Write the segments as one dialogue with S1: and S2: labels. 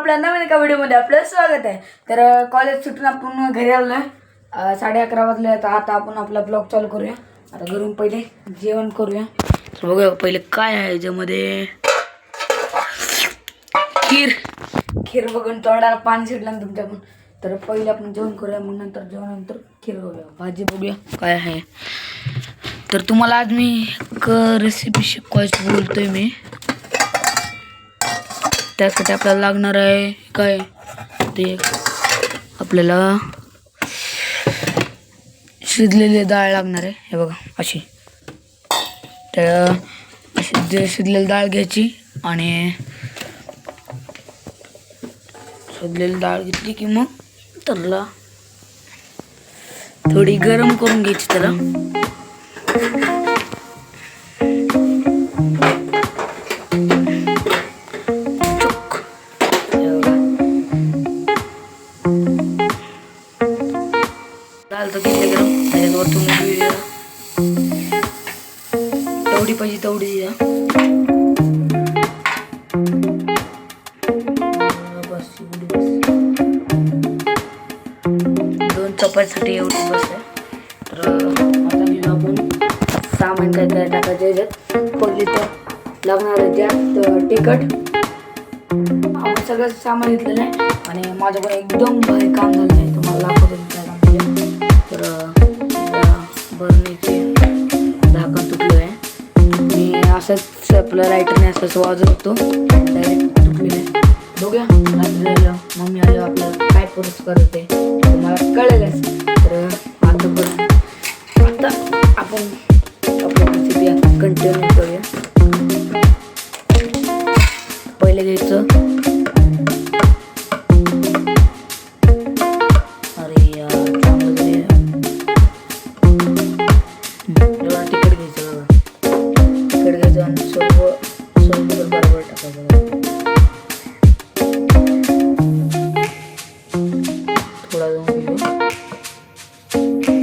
S1: आपल्या नवीन एका व्हिडिओमध्ये आपलं स्वागत आहे। तर कॉलेज सुटून आपण घरी आलो आहे। 11:30 वाजले आता आपण आपला ब्लॉग चालू करूया। आता घरून पहिले जेवण करूया। तर बघूया पहिले काय आहे याच्यामध्ये। खीर बघून तोंडाला पाणी सुटलं तुमच्या पण। तर पहिले आपण जेवण करूया, मग नंतर जेवणानंतर खीर बघूया, भाजी बघूया काय आहे। तर तुम्हाला आज मी एक रेसिपी शिकवायची बोलतोय मी। त्यासाठी आपल्याला लागणार आहे काय ते आपल्याला शिजलेली डाळ लागणार आहे। हे बघा अशी, तर अशी शिजलेली डाळ घ्यायची आणि शिजलेली डाळ घेतली की मग त्याला थोडी गरम करून घ्यायची त्याला। डाळ तर घेतली गरम, त्याच्यावर तुम्ही तेवढी पाहिजे तेवढी द्या। बस दोन चपातीसाठी एवढी बस आहे। तर आता घेऊ आपण सामान काय काय टाकायचं याच्यात। खोली तर लागणार आहे त्यात तिखट, आपण सगळं सामान घेतलेलं आहे आणि माझ्याकडे एकदम भारी काम झालं आहे, तुम्हाला दाखवतो काय काम केलं। तर भरणीचे झाकण तुटलं आहे, मी असंच आपलं लाईटरने असंच वाजत होतो, डायरेक्ट तुटलेलं आहे। बघूया रात्री मम्मी आलं आपल्याला काय पुरुष करते तुम्हाला कळेलच। तर आता आपण आपल्या रेसिपी कंटिन्यू करूया। पहिले घ्यायचं, अरे यार चांगलं झालं, एवढा तिखट घ्यायचं बघा, तिखट घ्यायचं आणि सर्व बरोबर टाकायचं। थोडा जाऊन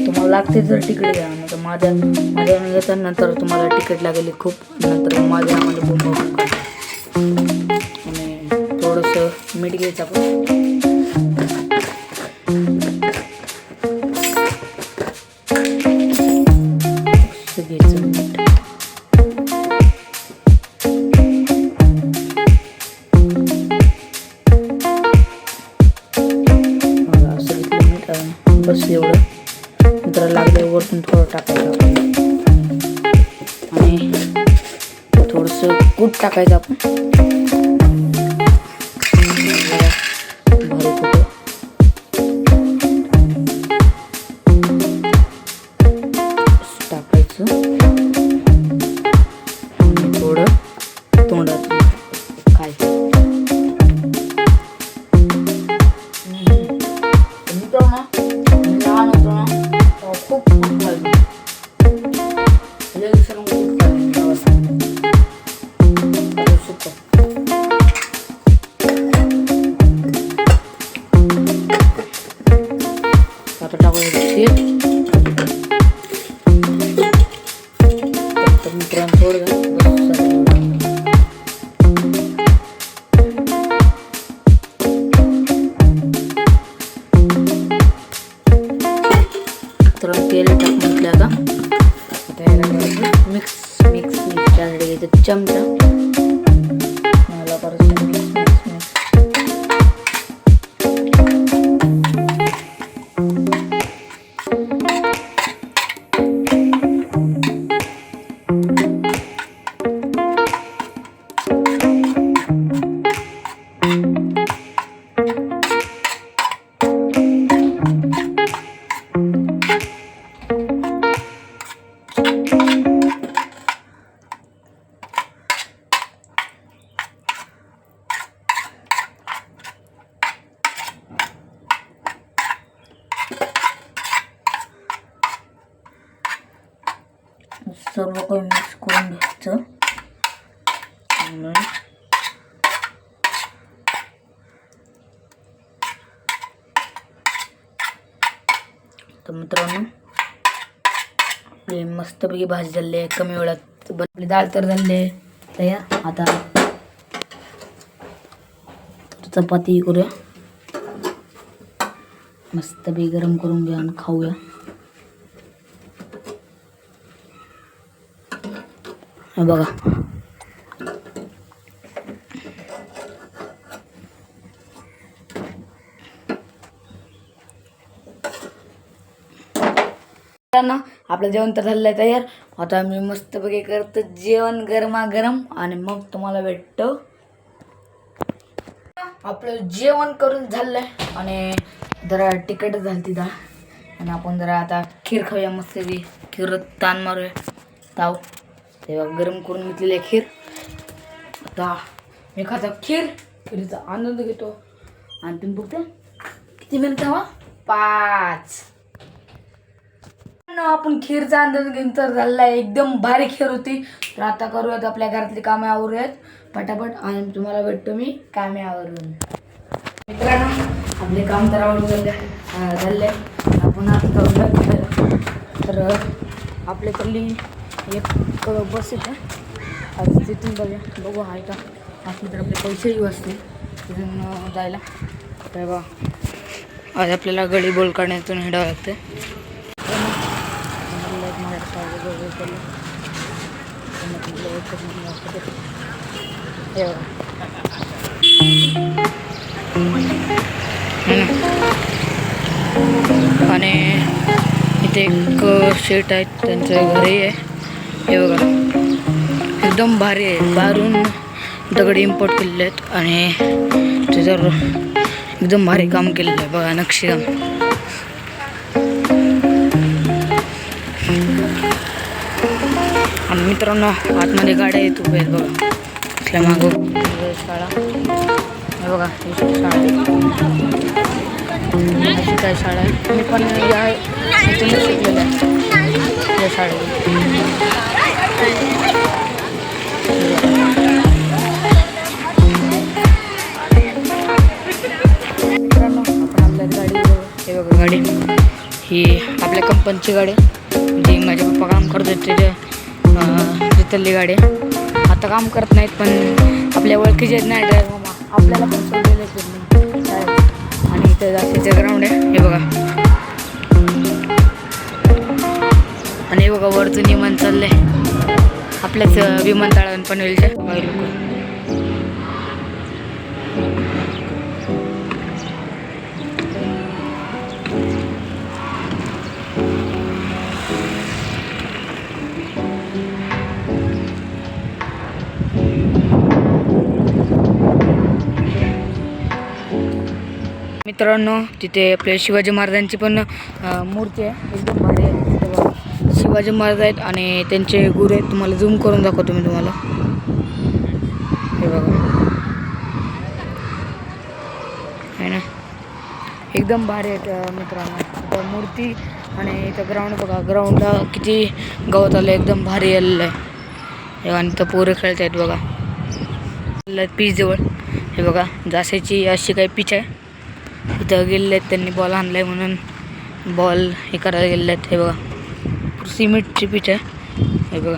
S1: तुम्हाला लागते तर तिखट घ्या, नंतर माझ्या घेता नंतर तुम्हाला तिखट लागेल खूप, नंतर माझ्या आम्हाला बोंब आणि थोडंसं मीठ घ्यायचं आपण। घ्यायचं मीठ, असं घेतलं मीठ बस एवढं। नंतर लागलं वरतून थोडं टाकायचं आणि थोडंसं कूट टाकायचं आपण, भारी कुठं टाकायचं आणि थोडं तोंडात खायचं। मित्र ना लहान होतो ना खूप खाल्लं, सर्व खूप खाल्लं सुकं। आता टाकायचं तेल, मित्रांनो थोडं तेल टाकून घेतलं। आता मिक्स त्यासाठी घ्यायचं चमचा, मला परत मिक्स सर्व काही मिक्स करून घ्यायचं। तर मित्रांनो आपली मस्तपैकी भाजी झाली आहे, कमी वेळात आपली डाळ तर झाली आहे तयार। आता चपाती करूया, मस्त बी गरम करून घ्या आणि खाऊया. हे बघा आपलं जेवण तर झालेलं आहे तयार. आता मी मस्तपैकी करतो जेवण गरमागरम आणि मग तुम्हाला भेटतो. आपलं जेवण करून झालंय आणि जरा तिखट झाली ती डाळ आणि आपण जरा आता खीर खाऊया. मस्त खीर ताण मारूया ताव. तेव्हा गरम करून घेतलेली आहे खीर. आता मी खातो खीरीचा आनंद घेतो आणि तुम्ही बघते किती मिनिट हवा 5. आपण खीरचा अंदाज घेऊन तर झालेला आहे. एकदम भारी खीर होती. तर आता करूयात आपल्या घरातली कामे आवरूयात पटापट आणि तुम्हाला भेटतो मी कामे आवरून. मित्रांनो आपले काम तर आवडून झाले. आपण आता करूया. तर आपल्याकडली एक बस येते आज तिथून बघू आहे का असली तर आपले पैसेही वाचतील तिथून जायला. तेव्हा आज आपल्याला गडी बोल काढण्यातून हिंडावं लागते. आणि इथे एक शेट आहेत त्यांचं घरही आहे. हे बघा एकदम भारी आहे. बाहेरून दगड इम्पोर्ट केलेले आहेत आणि त्याच्यावर एकदम भारी काम केलेलं आहे बघा नक्षीकाम. आणि मित्रांनो आतमध्ये गाड्या येत उभ्या आहेत बघा. असल्या मागं शाळा हे बघा शाळा अशी काय शाळा आहे. मी पण या इथूनच शिकलेलं आहे या शाळेत. मित्रांनो आपण आपल्या गाडी हे बघा गाडी ही आपल्या कंपनीची गाडी जी माझे पप्पा काम करत होते तिथली गाडी. आता काम करत नाहीत पण आपल्या ओळखीचे नाही ड्रायव्हर मामा आपल्याला पण सोडलेले. आणि इथं जास्तीचं ग्राउंड आहे हे बघा. आणि हे बघा वरचं विमान चाललंय आपल्याच विमानतळावर पनवेलच्या लोक. मित्रांनो तिथे आपल्या शिवाजी महाराजांची पण मूर्ती आहे. एकदम भारी आहे. शिवाजी महाराज आहेत आणि त्यांचे गुरु आहेत. तुम्हाला झूम करून दाखवतो मी तुम्हाला. हे बघा आहे ना एकदम भारी आहेत मित्रांनो. इथं मूर्ती आणि इथं ग्राउंड बघा. ग्राउंडला किती गवत आलं एकदम भारी आलेलं आहे. आणि इथं पोरं खेळत आहेत बघा पीच जवळ. हे बघा जासेची अशी काही पीच आहे. इथं गेलेले आहेत त्यांनी बॉल आणलाय म्हणून बॉल हे करायला गेलेले आहेत. हे बघा सिमेंटची पिच आहे. हे बघा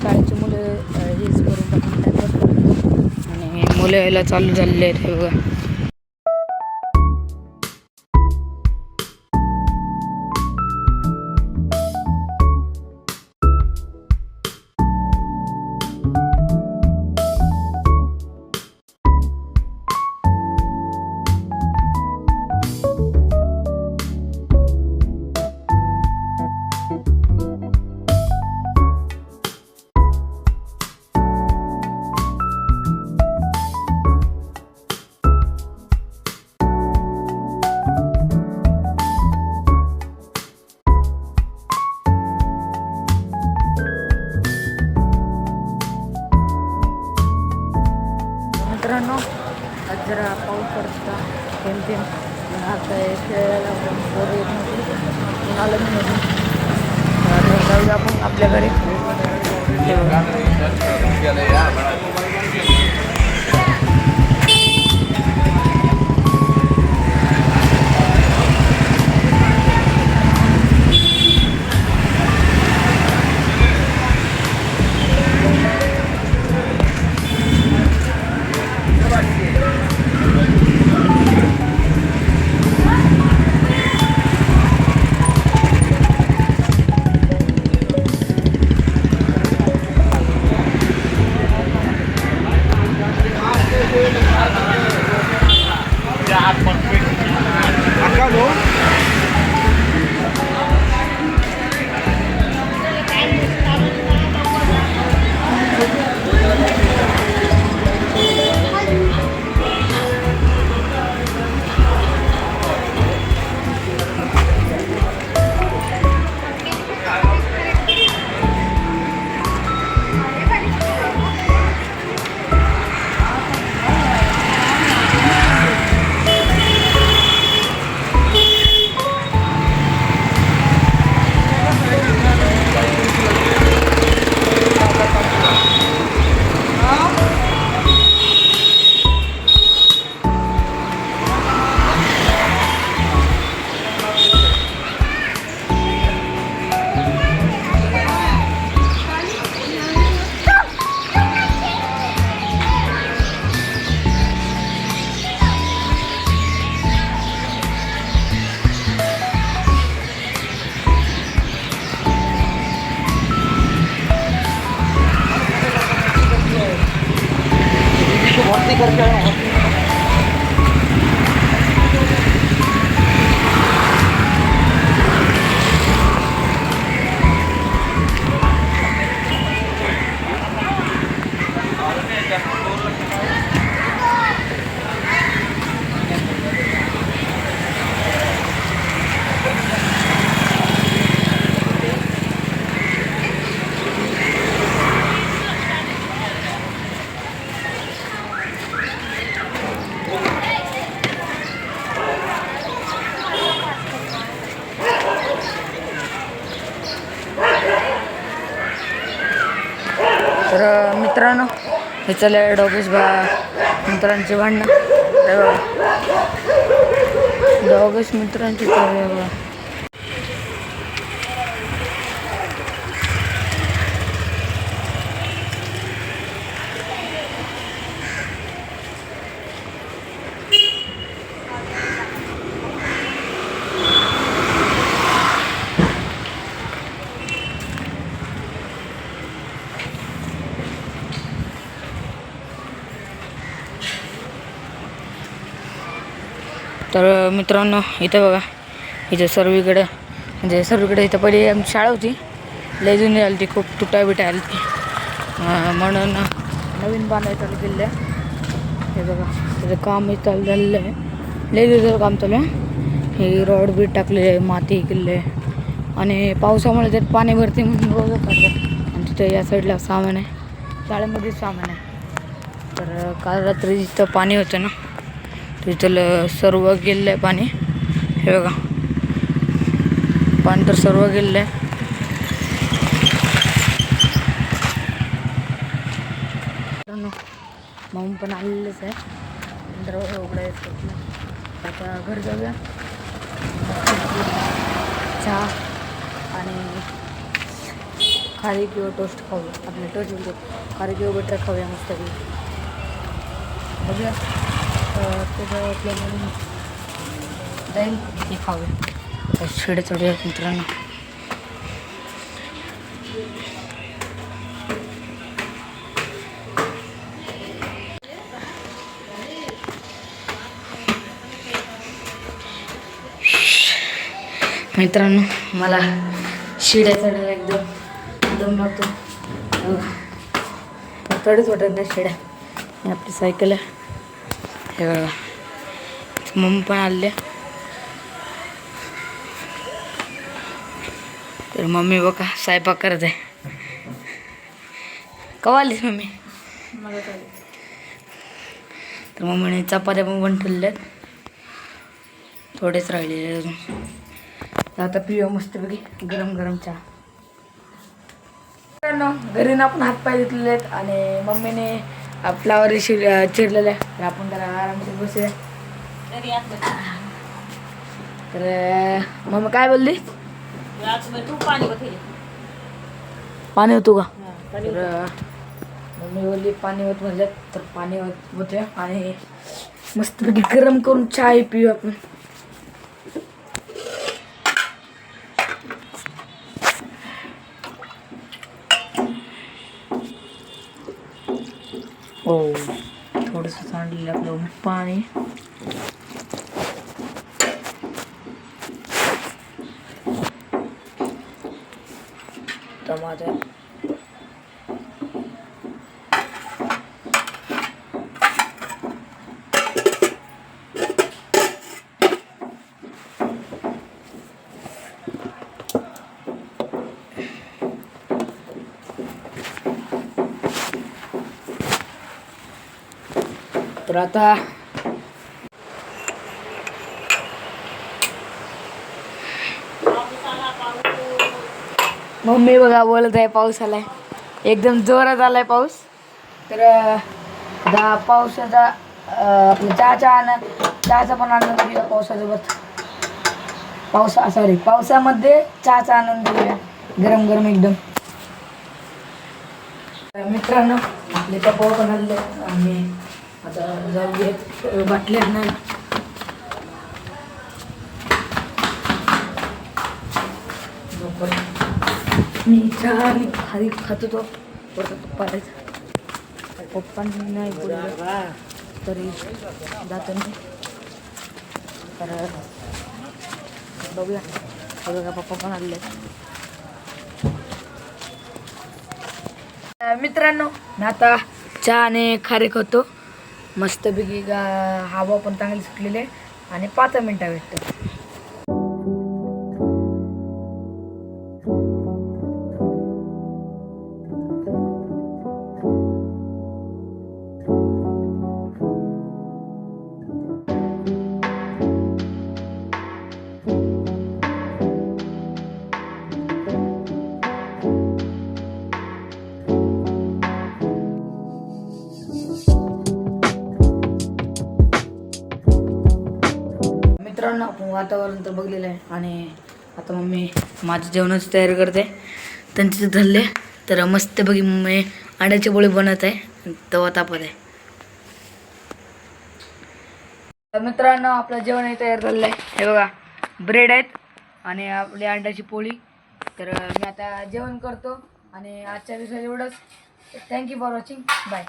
S1: शाळेची मुलं हेच करून टाकून आणि मुलं यायला चालू झालेले आहेत. हे बघा मित्रांनो आज जरा पाऊस पडत होता थेंब थेंब. आता खेळायला पोरं येत नव्हती आलं नाही. जाऊया आपण आपल्या घरी. हे बघा तर मित्रांनो हे चले डॉगेश मित्रांचे भांडणं डॉगेश मित्रांचे बघा. तर मित्रांनो इथं बघा, इथं सर्वीकडे इथं पहिली आमची शाळा होती, लय जुनी आली ती, खूप तुटा बिटा आली ती, म्हणून नवीन बांधायला चालू केलेलं आहे. हे बघा त्याचं काम चालू झालेलं आहे, लय दिवसाचं काम चालू आहे. हे रॉड बीट टाकलेले आहे, माती केलेली आहे आणि पावसामुळे त्यात पाणी भरते म्हणून रोज काढतात. आणि तिथं या साईडला सामान आहे, शाळेमध्येच सामान आहे. तर काल रात्री जिथं पाणी होतं ना तिथलं सर्व गेलेलं आहे पाणी. हे बघा पाणी तर सर्व गेलेलं आहे. मम्मी पण आलेलंच आहे, दरवाजा उघडायचं. आता घर जाऊया, चहा आणि खारी किंवा टोस्ट खाऊया. आपल्या टोस्ट बोलतो, खारी किंवा बटर खाऊया मस्त बघूया. त्याचं आपल्याला जाईल हे खाऊया. शिडे चढूया मित्रांनो. मित्रांनो मला शिड्या चढायला एकदम दम लागतो, चढच वाटत नाही शिड्या. आपली सायकल आहे. हे बघा मम्मी पण आले. तर मम्मी बघा स्वयंपाक करत आहे. कवा आलीस मम्मी? तर मम्मीने चपात्या पण ठेवल्या आहेत, थोडेच राहिलेले अजून. आता पिऊया मस्तपैकी गरम गरम चहा. घरी ना आपण हातपाय धुतलेले आहेत आणि मम्मीने फ्लावर चिरलेलं आहे. आपण त्याला आरामशीर बसूया. तर मम्मी काय बोलली? पाणी होतो का? तर मम्मी बोलली पाणी होत म्हणलं, तर पाणी होते आणि मस्तपैकी गरम करून चहा पिऊ आपण. हो थोडंसं सांडलेलं आपलं पाणी. टमाटर तर आता मम्मी बघा बोलत आहे पाऊस आलाय, एकदम जोरात आलाय पाऊस. तर पावसाचा आपलं चहाचा पण आनंद घेऊया पावसासोबत. पावसामध्ये चहाचा आनंद घेऊया गरम गरम एकदम. मित्रांनो आपले पप्पा पण आले आणि आता जाऊ बाटल्या नाही. मी चहा खाली खात होतो, पप्पांनी नाही बोललं तरी जातो मी. तर बघूया, बघा पप्पा पण आले. मित्रांनो मी आता चहा आणि खारीक होतो मस्तपैकी. हवा पण चांगली सुटलेली आहे आणि 5 मिनिटं भेटतो. आपण वातावरण तर बघलेलं आहे. आणि आता मम्मी माझं जेवणाची तयारी करते. त्यांचे धरले तर मस्त बघी मम्मी अंड्याची पोळी बनवत आहे, तवा तापत आहे. तर मित्रांनो आपलं जेवण तयार झालेलं आहे. हे बघा ब्रेड आहेत आणि आपली अंड्याची पोळी. तर मी आता जेवण करतो आणि आजच्या दिवसात एवढंच. Thank you for watching. बाय.